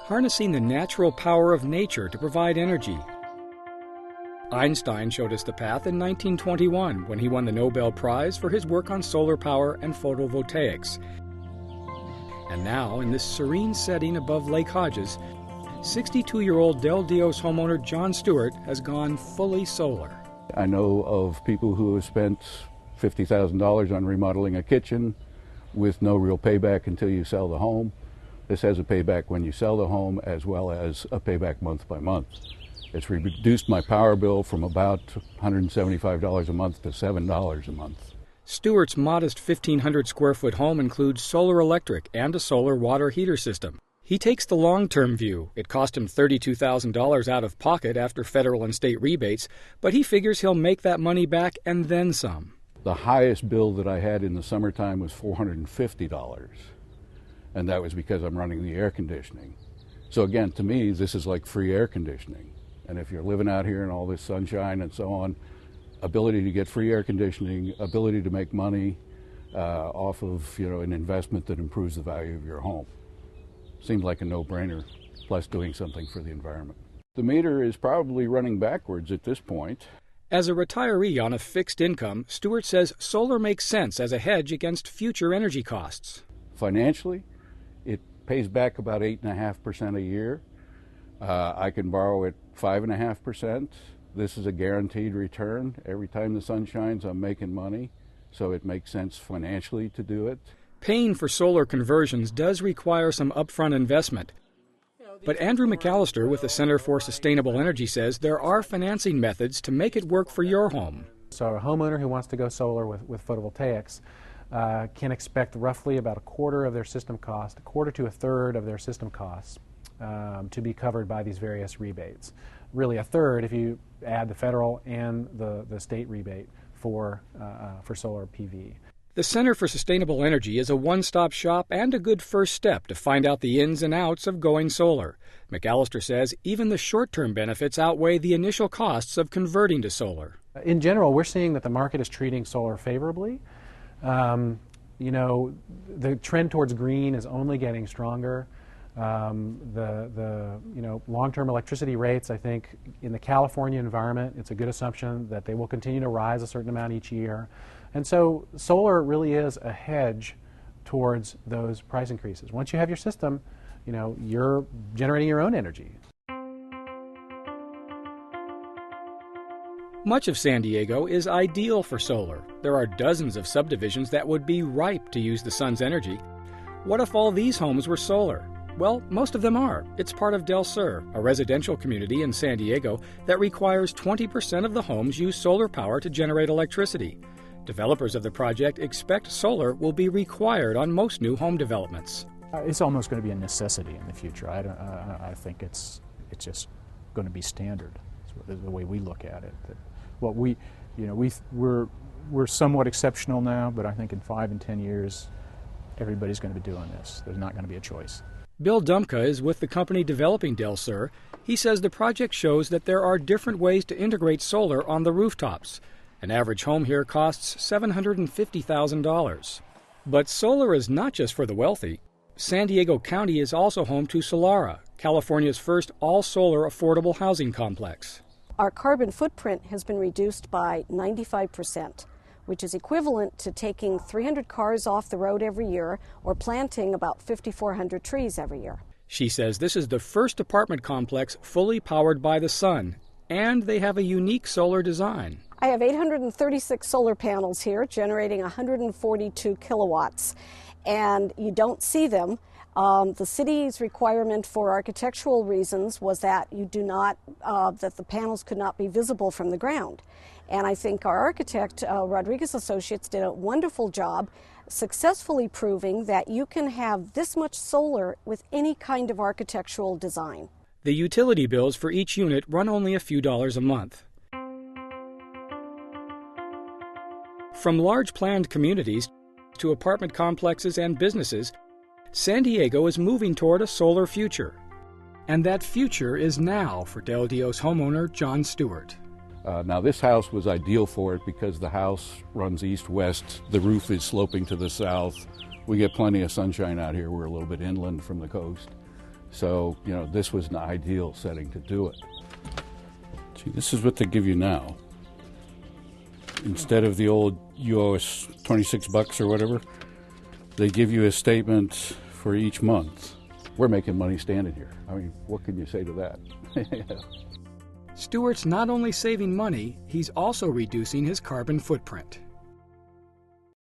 harnessing the natural power of nature to provide energy. Einstein showed us the path in 1921 when he won the Nobel Prize for his work on solar power and photovoltaics. And now, in this serene setting above Lake Hodges, 62-year-old Del Dios homeowner John Stewart has gone fully solar. I know of people who have spent $50,000 on remodeling a kitchen with no real payback until you sell the home. This has a payback when you sell the home as well as a payback month by month. It's reduced my power bill from about $175 a month to $7 a month. Stewart's modest 1,500 square foot home includes solar electric and a solar water heater system. He takes the long-term view. It cost him $32,000 out of pocket after federal and state rebates, but he figures he'll make that money back and then some. The highest bill that I had in the summertime was $450, and that was because I'm running the air conditioning. So again, to me, this is like free air conditioning. And if you're living out here in all this sunshine and so on, ability to get free air conditioning, ability to make money off of an investment that improves the value of your home. Seemed like a no-brainer, plus doing something for the environment. The meter is probably running backwards at this point. As a retiree on a fixed income, Stewart says solar makes sense as a hedge against future energy costs. Financially, it pays back about 8.5% a year. I can borrow at 5.5%. This is a guaranteed return. Every time the sun shines, I'm making money, so it makes sense financially to do it. Paying for solar conversions does require some upfront investment. But Andrew McAllister with the Center for Sustainable Energy says there are financing methods to make it work for your home. So a homeowner who wants to go solar with photovoltaics can expect roughly about a quarter of their system cost, a quarter to a third of their system costs to be covered by these various rebates. Really a third if you add the federal and the state rebate for solar PV. The Center for Sustainable Energy is a one-stop shop and a good first step to find out the ins and outs of going solar. McAllister says even the short-term benefits outweigh the initial costs of converting to solar. In general, we're seeing that the market is treating solar favorably. The trend towards green is only getting stronger. Long-term electricity rates, I think, in the California environment, it's a good assumption that they will continue to rise a certain amount each year. And so solar really is a hedge towards those price increases. Once you have your system, you're generating your own energy. Much of San Diego is ideal for solar. There are dozens of subdivisions that would be ripe to use the sun's energy. What if all these homes were solar? Well, most of them are. It's part of Del Sur, a residential community in San Diego that requires 20% of the homes use solar power to generate electricity. Developers of the project expect solar will be required on most new home developments. It's almost going to be a necessity in the future. I think it's just going to be standard. That's the way we look at it. We're somewhat exceptional now, but I think in 5 and 10 years, everybody's going to be doing this. There's not going to be a choice. Bill Dumka is with the company developing Del Sur. He says the project shows that there are different ways to integrate solar on the rooftops. An average home here costs $750,000. But solar is not just for the wealthy. San Diego County is also home to Solara, California's first all-solar affordable housing complex. Our carbon footprint has been reduced by 95%, which is equivalent to taking 300 cars off the road every year or planting about 5,400 trees every year. She says this is the first apartment complex fully powered by the sun, and they have a unique solar design. I have 836 solar panels here generating 142 kilowatts, and you don't see them. The city's requirement for architectural reasons was that that the panels could not be visible from the ground. And I think our architect, Rodriguez Associates, did a wonderful job successfully proving that you can have this much solar with any kind of architectural design. The utility bills for each unit run only a few dollars a month. From large planned communities to apartment complexes and businesses, San Diego is moving toward a solar future. And that future is now for Del Dios homeowner John Stewart. Now this house was ideal for it because the house runs east-west, the roof is sloping to the south. We get plenty of sunshine out here. We're a little bit inland from the coast. So, this was an ideal setting to do it. See, this is what they give you now. Instead of the old you owe us $26 or whatever, they give you a statement for each month. We're making money standing here. I mean, what can you say to that? Stewart's not only saving money, he's also reducing his carbon footprint.